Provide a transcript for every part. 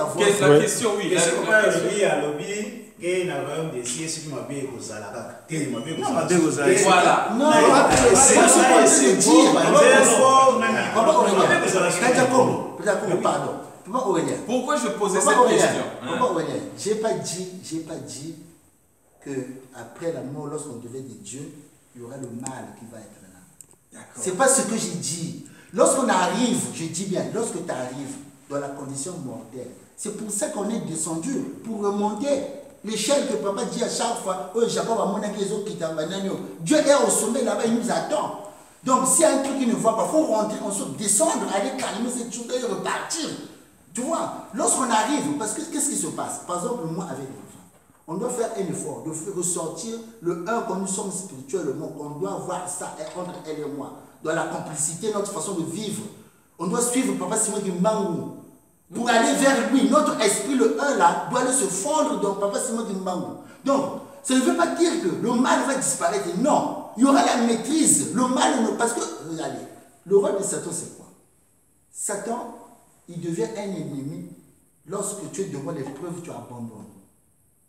avoir... La question, oui. La question, il y a lobby. Et n'a pas de si c'est qui m'a bien aux alaka. Quel m'a bien aux alaka. Voilà. Non, pardon. Pourquoi je posais cette question? J'ai pas dit que après la mort, lorsqu'on devait de Dieu, il y aura le mal qui va être là. C'est pas ce que j'ai dit. Lorsqu'on arrive, je dis bien, lorsque tu arrives dans la condition mortelle, c'est pour ça qu'on est descendu, pour remonter. L'échelle que papa dit à chaque fois, oh Jacob a mon Dieu est au sommet là-bas, il nous attend. Donc s'il y a un truc qu'il ne voit pas, il faut rentrer, on se descendre, aller calmer cette chose et repartir. Tu vois, lorsqu'on arrive, parce que qu'est-ce qui se passe? Par exemple, moi avec l'enfant, on doit faire un effort de ressortir le un que nous sommes spirituellement, qu'on doit voir ça entre elle et moi, dans la complicité, notre façon de vivre. On doit suivre papa Simon du Mangou. Pour aller vers lui, notre esprit, le 1 là, doit aller se fondre dans Papa Simon Dimbangu. Donc, ça ne veut pas dire que le mal va disparaître. Non, il y aura la maîtrise. Le mal, parce que, regardez, le rôle de Satan, c'est quoi? Satan, il devient un ennemi lorsque tu es devant l'épreuve, tu abandonnes.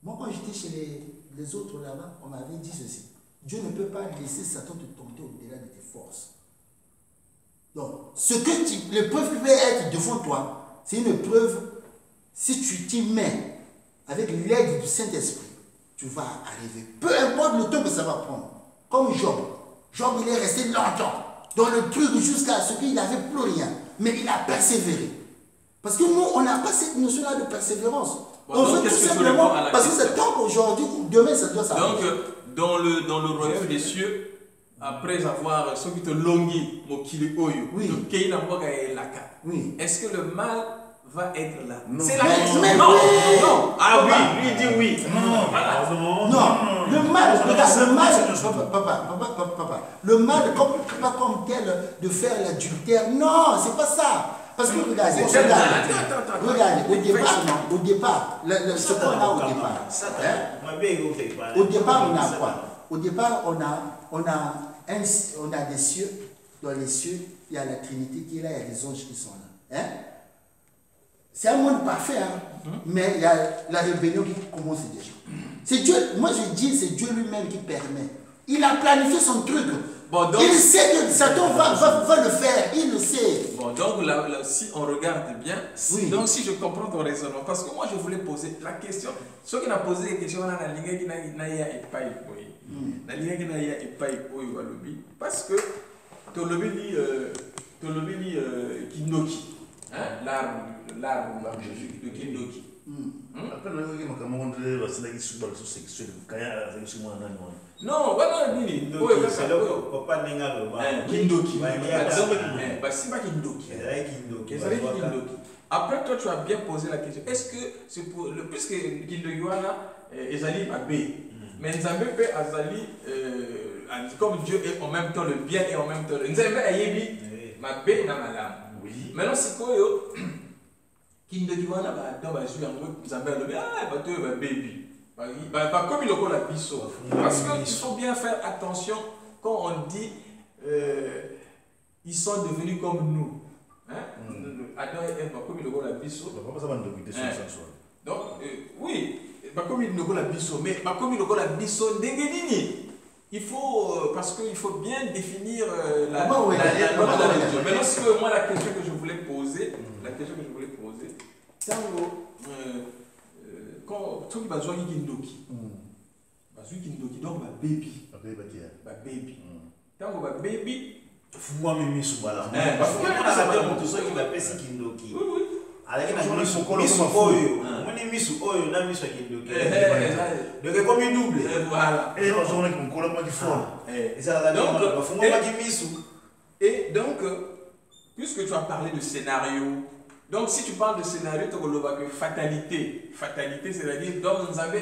Moi, quand j'étais chez les autres là-bas, on m'avait dit ceci. Dieu ne peut pas laisser Satan te tenter au-delà de tes forces. Donc, l'épreuve qui peut être devant toi, c'est une preuve, si tu t'y mets avec l'aide du Saint-Esprit, tu vas arriver. Peu importe le temps que ça va prendre. Comme Job. Job, il est resté longtemps dans le truc jusqu'à ce qu'il n'avait plus rien. Mais il a persévéré. Parce que nous, on n'a pas cette notion-là de persévérance. Bon, on veut tout simplement, parce que c'est tant qu'aujourd'hui, demain, ça doit s'arrêter. Donc, dans le royaume des cieux, après avoir ceux qui te longit, est-ce que le mal va être là? C'est la question. Non. Ah oui, lui il dit oui. Non. Le mal, papa, le mal, pas comme tel de faire l'adultère. Non, c'est pas ça. Parce que regardez, au départ, ce qu'on a au départ, on a quoi? Au départ, on a des cieux. Dans les cieux, il y a la Trinité qui est là, il y a les anges qui sont là. C'est un monde parfait, mais il y a la rébellion qui commence déjà. C'est Dieu, moi je dis, c'est Dieu lui-même qui permet. Il a planifié son truc. Bon, donc, il sait que Satan va le faire, il le sait. Bon, donc là, si on regarde bien, donc si je comprends ton raisonnement, parce que moi je voulais poser la question, ceux qui ont posé la question, parce que tu as Kindoki, l'arbre de Kindoki. Après, non, voilà, c'est là que papa n'a pas Kindoki. C'est pas Kindoki. Après, toi, tu as bien posé la question. Est-ce que c'est pour le plus que Kindoki Ezali a B, mais Nzambe peut Azali comme Dieu est en même temps le bien et en même temps le Nzambe ayebi ma B na malam. Maintenant, c'est quoi yo? Kindoki wana ba dans ba jouer en gros Nzambe le bien ba to ba baby. Comme il a la biseau. Parce qu'il faut bien faire attention quand on dit ils sont devenus comme nous. Adam et Ève, comme il a la biseau. Donc, oui, comme il a la biseau, mais comme il a la biseau, il faut, parce qu'il faut bien définir la religion. Mais lorsque moi, la question que je voulais poser, quand tu vas jouer Kindoki, donc ma baby. Tant que baby, moi même sous balance. Parce que ça veut dire tout ça qui appelle ça Kindoki. Oui. Avec la mise sous oyo, on est mis sous oyo, on a mis sur Kindoki. Donc comme une double. Voilà. Et on joue avec mon collègue qui fort. Et ça donc et donc puisque tu as parlé de scénario. Donc, si tu parles de scénario, tu as que fatalité. Fatalité, c'est-à-dire, donc, nous avons,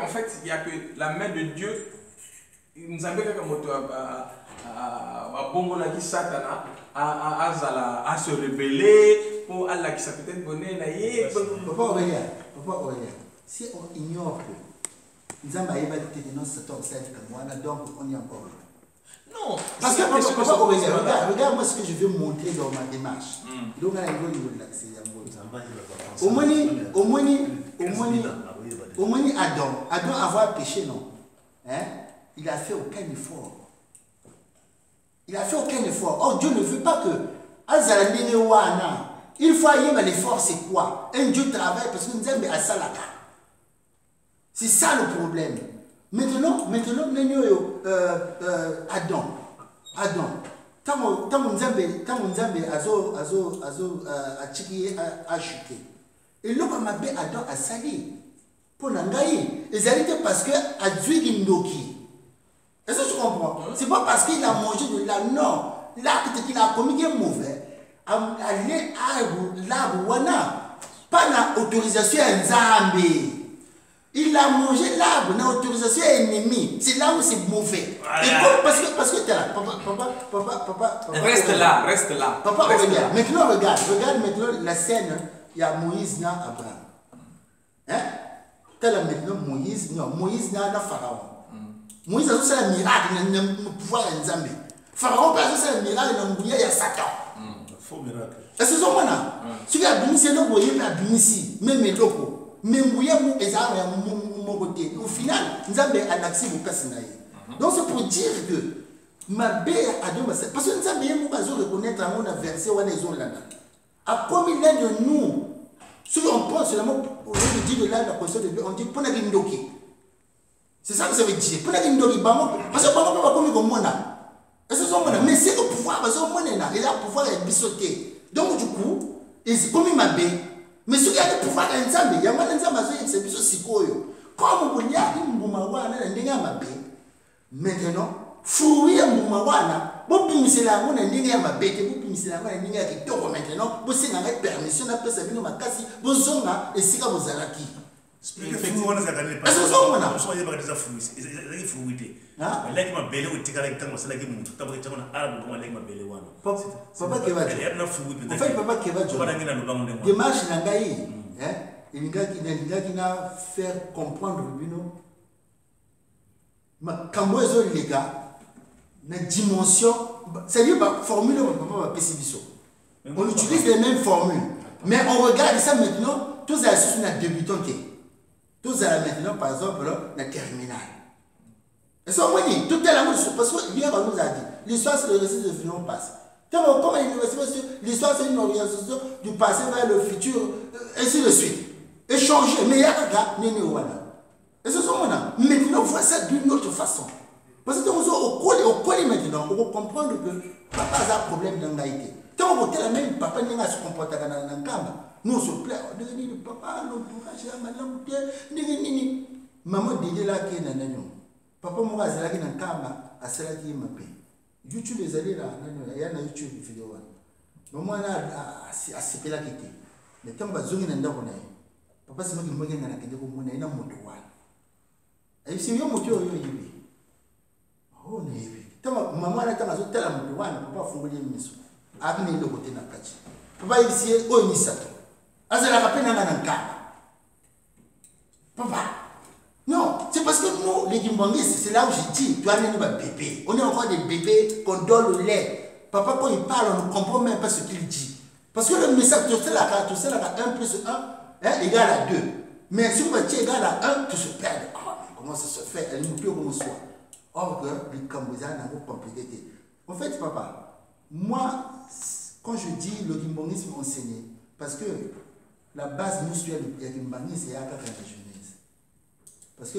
en fait, il n'y a que la main de Dieu. Nous avons à Satana à se révéler pour Allah qui s'appelle bonnet. Papa Aurélien, si on ignore que nous avons été dans cette donc on y est encore là. Non, parce que Papa Aurélien, regarde moi ce que je veux montrer dans ma démarche. Donc, on a un niveau de l'accès. Au moins, Adam avoir péché, non. Hein? Il a fait aucun effort. Il a fait aucun effort. Or, Dieu ne veut pas que il faut aller, mais l'effort, c'est quoi? Un Dieu travaille parce que nous aimons à Salaka. C'est ça le problème. Maintenant, Adam. Tant mon Nzambe a chuté. Et là, on m'a dit Adam a sali. Pour n'engager. Et ça été parce que a dû Ndoki. Est-ce que tu comprends? C'est pas parce qu'il a mangé de la non. L'acte qu'il a commis est mauvais. Aller à l'arbre, pas l'autorisation à Nzambe. Il a mangé l'arbre, n'a autorisation ennemie. C'est là où c'est mauvais. Voilà. Et comme, parce que tu es là, papa. Reste là. Papa, regarde. Maintenant, regarde maintenant la scène. Il y a Moïse, n'a Abraham. Hein? Tel maintenant Moïse, n'a Pharaon. Moïse a fait un miracle, il a un pouvoir en Nzambe. Pharaon a fait un miracle, il y a Satan. Faux miracle. Est-ce que c'est ça? Ce qui a béni, c'est le voyer, il a béni ici, même les locaux. Mais mon côté. Au final, nous avons un accès au personnel. Donc c'est pour dire que ma belle a deux parce que nous avons reconnaître un verset où les autres là. À combien l'un de nous, si on pense seulement au lieu de dire là la question de Dieu, on dit pour la guindoki. C'est ça que ça veut dire. Pour la guindoki, parce que pas comme comme moi là. Est-ce que c'est moi là? Mais c'est le pouvoir parce que moi là, il a le pouvoir de bissoter. Donc du coup, c'est comme ma belle. Mais ce qui a le pouvoir de Nzambe, il y a un Nzambe qui est plus comme vous y a une boumawana, maintenant, fouiller un boumawana, vous finissez la monnaie, vous finissez la monnaie, maintenant, vous avez permission, vous avez permission, vous avez et si vous avez acquis. Il a faire comprendre quand les gars, la dimension, c'est-à-dire la formule, on utilise les mêmes formules, mais on regarde ça maintenant, tous les choses sont débutants. Tous les maintenant, par exemple, la terminale. Et ça, on dit, tout est la même chose, parce que hier, on nous a dit, l'histoire, c'est le récit de futur passé. Comme l'histoire, c'est une organisation du passé vers le futur, ainsi de suite. Échanger, mais il y a un gars, et c'est ça, maintenant, on voit ça d'une autre façon. Parce que au colis maintenant, on va comprendre que papa a un problème d'angaïté. Tant qu'on a même papa n'a pas se comporter dans la cama. Nous, on se plaît, papa, maman dit là qui est dans le papa, moi, je suis dans la cama, à cela qui m'a payé. YouTube, les allés là, il y a un YouTube vidéo. Mais moi, à ce là qui était. Mais quand on va zoomer dans le papa, c'est moi qui me regarde dans la vidéo, on a un moto. Et si vous avez un moto, oh, maman, elle a un moto, papa, faut vous dire, Agni le côté na kachi. Papa ici o ni sato. Azala kapena na nkama. Papa. Non, c'est parce que nous les Gimbangis, c'est là où je dis, tu as un bébé. On est encore des bébés qu'on donne le lait. Papa quand il parle, on ne comprend même pas ce qu'il dit. Parce que le message tout ça là 1 plus 1 égale à 2. Mais si vous mettez égal à 1, tu se perds. Comment ça se fait? Elle nous peut comme soi. Or que les Cambodgiens n'ont pas compliqué. En fait, papa, moi, quand je dis le gimbongisme enseigné, parce que la base mutuelle du gimbongisme, c'est la Genèse. Parce que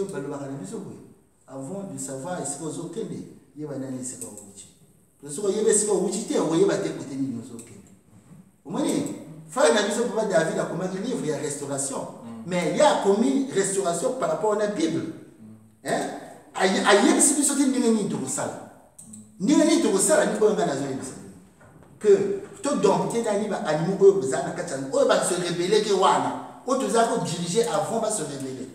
avant de savoir ce que vous avez dit, il y a un année, c'est pas vous. Parce que vous avez ce que vous dites, vous avez écouté nous. Vous voyez, faire la vision pour David a commis un livre, il y a restauration. Mais il y a commis restauration par rapport à la Bible. Hein? Il y a une situation qui est de ça. Ni de ça, ni pas que tout dompter dans les animaux qui se révéler que wana ou tous à diriger avant va se révéler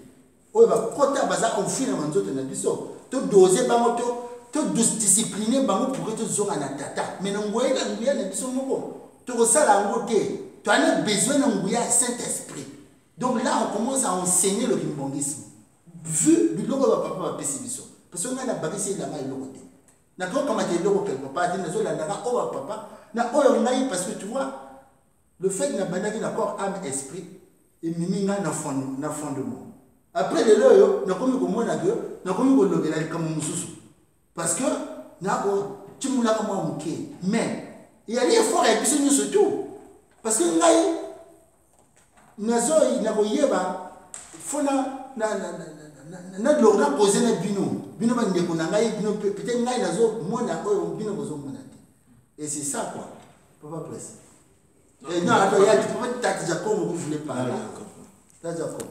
ou va côté baza au fil de notre nabiso tout doser ba moto tout discipliner ba pour que tout zonga na tata mais non ngoyela nguya na biso moko to ça la ngoté tu as besoin de nguya Saint-Esprit. Donc là on commence à enseigner le gimbongisme vu du logo de papa va pessibiso parce que on a bagissé la main logo té na ko comme te logo quelque part dit nazo la ndaka o papa na oyo ngai parce que tu vois Le fait que nous d'accord âme esprit et mimi na fondement. Après les lois, nous comme comment na que nous comme le belal comme mususu. Parce que na ko tu moula comme muké. Mais il y a les efforts et puis nous surtout. Parce que ngai nazo na ko yeba fona na lorna poser na bino ba ndeko na ngai bino peut-être ngai nazo mona oyo bino bozo mona. Et c'est ça quoi. Papa presse. Non, attends, il y a tu peux pas t'as déjà comme vous voulez parler. D'accord.